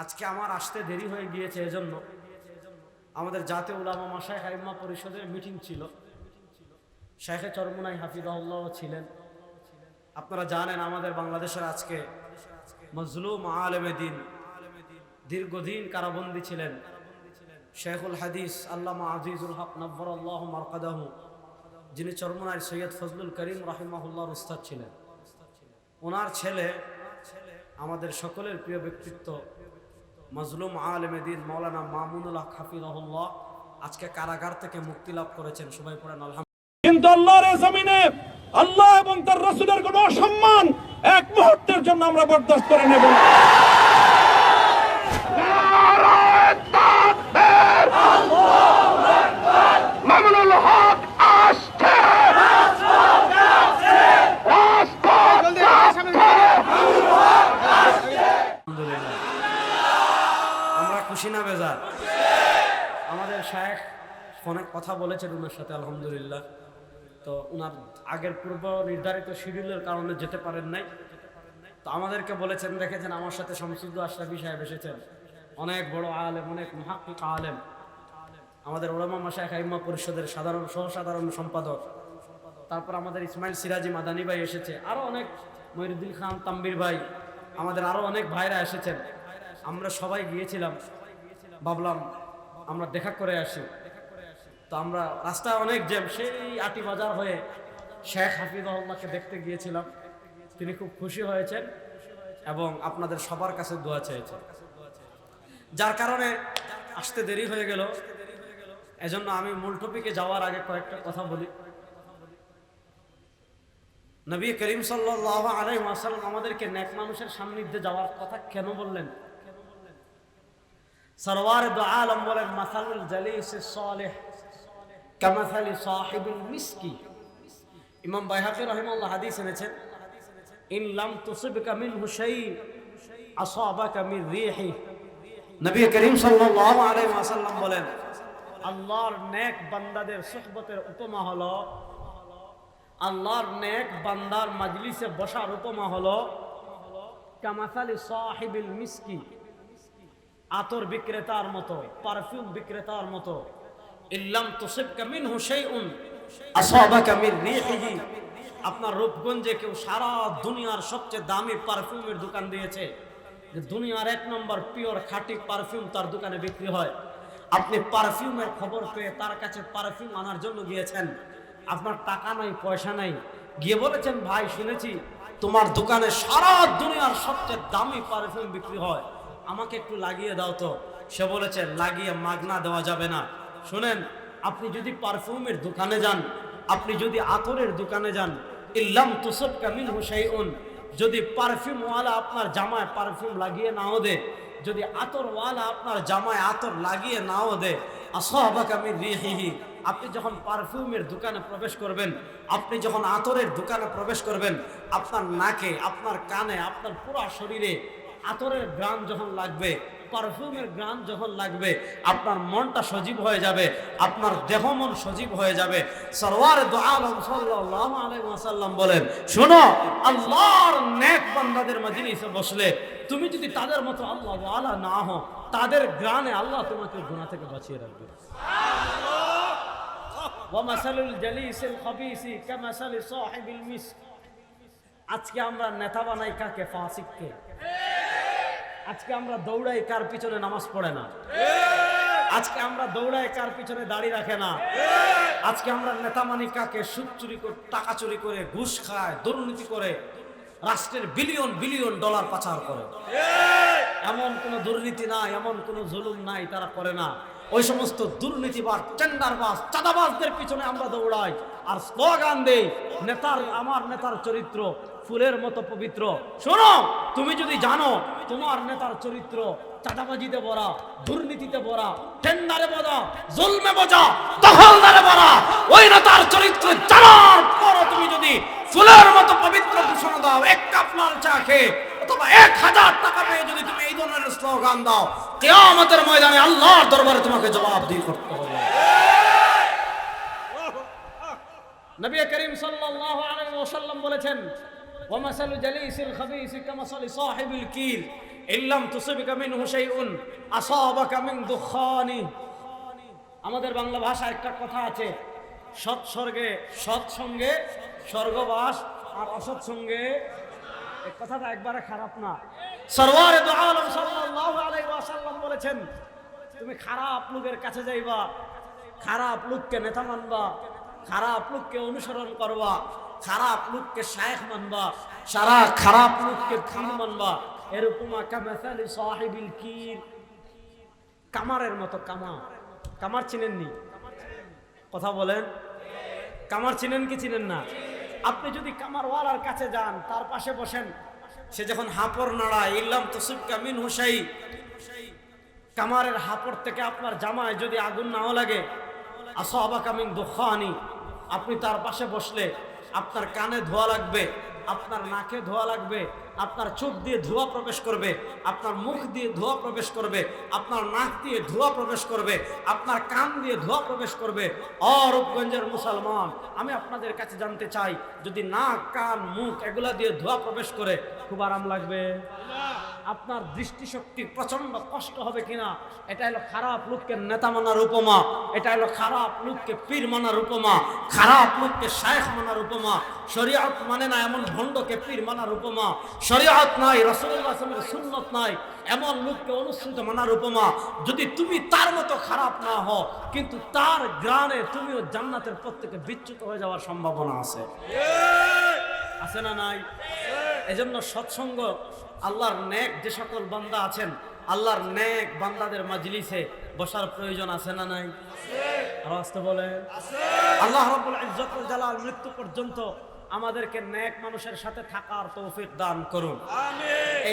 আজকে আমার আসতে দেরি হয়ে গিয়েছে, এজন্য আমাদের জাতীয় উলামা মাশায়েখ আইম্মা পরিষদের মিটিং ছিল। শেখে চরমুনাই হাফিজাহুল্লাহ ছিলেন। আপনারা জানেন আমাদের বাংলাদেশের আজকে মজলুম আলেমে দিন, দীর্ঘদিন কারাবন্দী ছিলেন শেখুল হাদিস আল্লামা আজিজুল হক নব্বরাল্লাহু মারকাদাহু, যিনি চরমুনাইর সৈয়দ ফজলুল করিম রাহিমাহুল্লাহর উস্তাদ ছিলেন। ওনার ছেলে আমাদের সকলের প্রিয় ব্যক্তিত্ব মজলুম আলেমে দিন মাওলানা মামুনুল হক হাফিজাহুল্লাহ আজকে কারাগার থেকে মুক্তি লাভ করেছেন। সবাই পড়েন আলহামদুলিল্লাহ। কিন্তু আল্লাহর জমিনে আল্লাহ এবং তার রাসূলের কোনো অসম্মান এক মুহূর্তের জন্য আমরা বরদাস্ত করে নেব না। মামুনুল হক আসছে, আলহামদুলিল্লাহ। আমরা খুশি না বেজার? আমাদের শায়েখ ফোনে কথা বলেছেন ওনার সাথে, আলহামদুলিল্লাহ। তো ওনার আগের পূর্ব নির্ধারিত শিডিউলের কারণে যেতে পারেন নাই। তো আমাদেরকে বলেছেন, দেখেছেন আমার সাথে শামসুদ্দো আশরাফি সাহেব এসেছেন, অনেক বড় আলেম, অনেক মুহাক্কিক আলেম, আমাদের উলামা মাশায়েখ আইম্মা পরিষদের সহ-সাধারণ সম্পাদক। তারপর আমাদের ইসমাইল সিরাজি মাদানী ভাই এসেছে, আরো অনেক, মহিউদ্দিন খান তাম্বির ভাই, আমাদের আরো অনেক ভাইরা এসেছেন। আমরা সবাই গিয়েছিলাম, ভাবলাম আমরা দেখা করে আসি। তো আমরা রাস্তায় অনেক জ্যাম, সেই আটি বাজার হয়ে শেখ হাফিজাহুল্লাহকে দেখতে গিয়েছিলাম। তিনি খুব খুশি হয়েছেন এবং আপনাদের সবার কাছে দোয়া চেয়েছেন, যার কারণে আসতে দেরি হয়ে গেল। এজন্য আমি মূল টপিকে যাওয়ার আগে কয়েকটা কথা বলি। নবী করিম সাল্লাল্লাহু আলাইহি ওয়াসাল্লাম আমাদেরকে নেক মানুষের সান্নিধ্যে যাওয়ার কথা কেন বললেন? সরওয়ার দু আলম বলেন, মাসালুল জালিসিস সালিহ কামাসালি সাহিবিল মিসকি। ইমাম বাইহাকী রাহিমাহুল্লাহ হাদিস এনেছেন, ইন লাম তুসিবকা মিনহু শাই আসাবাকা মিন রিহি। নবী করিম সাল্লাল্লাহু আলাইহি ওয়াসাল্লাম বলেন, আল্লাহর নেক বান্দাদের সুহবতের উপমা হলো, আল্লাহর নেক বান্দার মাজলিসে বসার উপমা হলো কামাসালি সাহিবিল মিসকি, আতর বিক্রেতার মতো, পারফিউম বিক্রেতার মতো। ইল্লাম তুসিবকা মিনহু শাইউন আসাবাকা মিন রিহিহি। আপনার রূপগঞ্জে কেউ সারা দুনিয়ার সবচেয়ে দামি পারফিউমের দোকান দিয়েছে, যে দুনিয়ার 1 নম্বর পিওর খাঁটি পারফিউম তার দোকানে বিক্রি হয়। আপনি পারফিউমের খবর পেয়ে তার কাছে পারফিউম আনার জন্য গিয়েছেন, আপনার টাকা নাই, পয়সা নাই, গিয়ে বলেছেন, ভাই শুনেছি তোমার দোকানে সারা দুনিয়ার সবচেয়ে দামি পারফিউম বিক্রি হয়, আমাকে একটু লাগিয়ে দাও তো। সে বলেছে, লাগিয়ে মাগনা দেওয়া যাবে না। শুনেন, আপনি যদি পারফিউমের দোকানে যান, আপনি যদি আতরের দোকানে যান, ইল্লাম তুসিবকা মিনহু শাইউন, যদি পারফিউমওয়ালা আপনার জামায় পারফিউম লাগিয়ে নাও দে, যদি আতরওয়ালা আপনার জামায় আতর লাগিয়ে নাও দে, আসাবাকা মিন রিহিহি, আপনি যখন পারফিউমের দোকানে প্রবেশ করবেন, আপনি যখন আতরের দোকানে প্রবেশ করবেন, আপনার নাকে, আপনার কানে, আপনার পুরো শরীরে আতরের ঘ্রাণ যখন লাগবে, পারফিউমের ঘ্রাণ যখন লাগবে, আপনার মনটা সজীব হয়ে যাবে, আপনার দেহ মন সজীব হয়ে যাবে। সরওয়ার দু আলম সাল্লাল্লাহু আলাইহি ওয়াসাল্লাম বলেন, শোনো, আল্লাহর নেক বান্দাদের মজলিসে বসলে তুমি যদি তাদের মতো আল্লাহ ওয়ালা না হও, তাদের ঘ্রাণে আল্লাহ তোমাকে গুনাহ থেকে বাঁচিয়ে রাখবে। ওয়া মাসালুল জালিসিল খাবিসি কামাসালি সাহিবিল মিস্ক। আজকে আমরা নেতা বানাই কাকে? ফাসিককে। আজকে আমরা দৌড়াই কার পিছনে নামাজ পড়ে না। আজকে আমরা দৌড়াই কার পিছনে দাড়ি রাখে না। আজকে আমরা নেতা মানি কাকে? সুদ চুরি করে, টাকা চুরি করে, ঘুষ খায়, দুর্নীতি করে, রাষ্ট্রের বিলিয়ন বিলিয়ন ডলার পাচার করে। এমন কোন দুর্নীতি নাই, এমন কোন জুলুম নাই তারা করে না। ওই সমস্ত দুর্নীতিবাজ, টেন্ডারবাজ, চাঁদাবাজদের পিছনে আমরা দৌড়াই আর স্লোগান দেই, নেতার, আমার নেতার চরিত্র ফুলের মতো পবিত্র। শোনো, তুমি যদি জানো তোমার নেতার চরিত্র চাঁদাবাজিতে ভরা, দুর্নীতিতে ভরা, টেন্ডারে ভরা, জুলমে ভরা, দখলদারে ভরা, ওই নেতার চরিত্র জানার পর তুমি যদি ফুলের মতো পবিত্র ঘোষণা দাও, 1 কাপ লাল চা খেয়ে অথবা 1000 টাকা পেয়ে যদি তুমি এই ধরনের স্লোগান দাও, কিয়ামতের ময়দানে আল্লাহর দরবারে তোমাকে জবাবদিহি করতে হবে। নবী করিম সাল্লাল্লাহু আলাইহি ওয়াসাল্লাম বলেছেন, ওয়ামাসালু জালিসিল খাবিসি কামাসালি সাহিবিল কির ইল্লাম তুসিবকা মিনহু শাইউন আসাবাকা মিন দুখানি। আমাদের বাংলা ভাষায় একটা কথা আছে, সৎসঙ্গে স্বর্গবাস আর অসৎসঙ্গে। এই কথাটা একবারে খারাপ না। সরওয়ারে দু আলম সাল্লাল্লাহু আলাইহি ওয়াসাল্লাম বলেছেন, তুমি খারাপ লোকের কাছে যাইবা, খারাপ লোককে নেতা মানবা, খারাপ লোককে অনুসরণ করবা, খারাপ লোককে শায়েখ মানবা, সারা খারাপ লোককে পীর মানবা। এর উপমা কামাসালি সাহিবিল কির, কামারের মতো। কামার চিনেননি? কথা বলেন, কামার চিনেন কি চিনেন না? আপনি যদি কামারওয়ালার কাছে যান, তার পাশে বসেন, সে যখন হাঁপড় নাড়ায়, ইল্লাম তুসিবকা মিনহু শাই, কামারের হাঁপড় থেকে আপনার জামায় যদি আগুন নাও লাগে, আসাবাকা মিন দুখানি, আপনি তার পাশে বসলে আপনার কানে ধোয়া লাগবে, আপনার নাকে ধোয়া লাগবে, আপনার চোখ দিয়ে ধোঁয়া প্রবেশ করবে, আপনার মুখ দিয়ে ধোঁয়া প্রবেশ করবে, আপনার নাক দিয়ে ধোঁয়া প্রবেশ করবে, আপনার কান দিয়ে ধোঁয়া প্রবেশ করবে। রূপগঞ্জের মুসলমান, আমি আপনাদের কাছে জানতে চাই, যদি নাক, কান, মুখ এগুলা দিয়ে ধোঁয়া প্রবেশ করে খুব আরাম লাগবে? আপনার দৃষ্টিশক্তি প্রচন্ড কষ্ট হবে কিনা? এটা হলো খারাপ লোককে নেতা মানার উপমা, এটা হলো খারাপ লোককে পীর মানার উপমা, খারাপ লোককে শায়েখ মানার উপমা। শরীয়ত মানে না এমন ভণ্ডকে পীর মানার উপমা, শরীয়ত নাই, রাসূলুল্লাহ সাল্লাল্লাহু আলাইহি ওয়াসাল্লামের সুন্নাত নাই এমন লোককে অনুসৃত মানার উপমা। যদি তুমি তার মতো খারাপ না হও, কিন্তু তার গ্রানে তুমিও জান্নাতের পথ থেকে বিচ্যুত হয়ে যাওয়ার সম্ভাবনা আছে। আছে না নাই? এজন্য সৎসঙ্গ, আল্লাহর নেক যে সকল বান্দা আছেন, আল্লাহর নেক বান্দাদের মাজলিসে বসার প্রয়োজন আছে না নাই? আওয়াজ তো বলে। আল্লাহ রাব্বুল ইজ্জত ওয়াল জালাল মৃত্যু পর্যন্ত আমাদেরকে নেক মানুষের সাথে থাকার তৌফিক দান করুন। আমিন।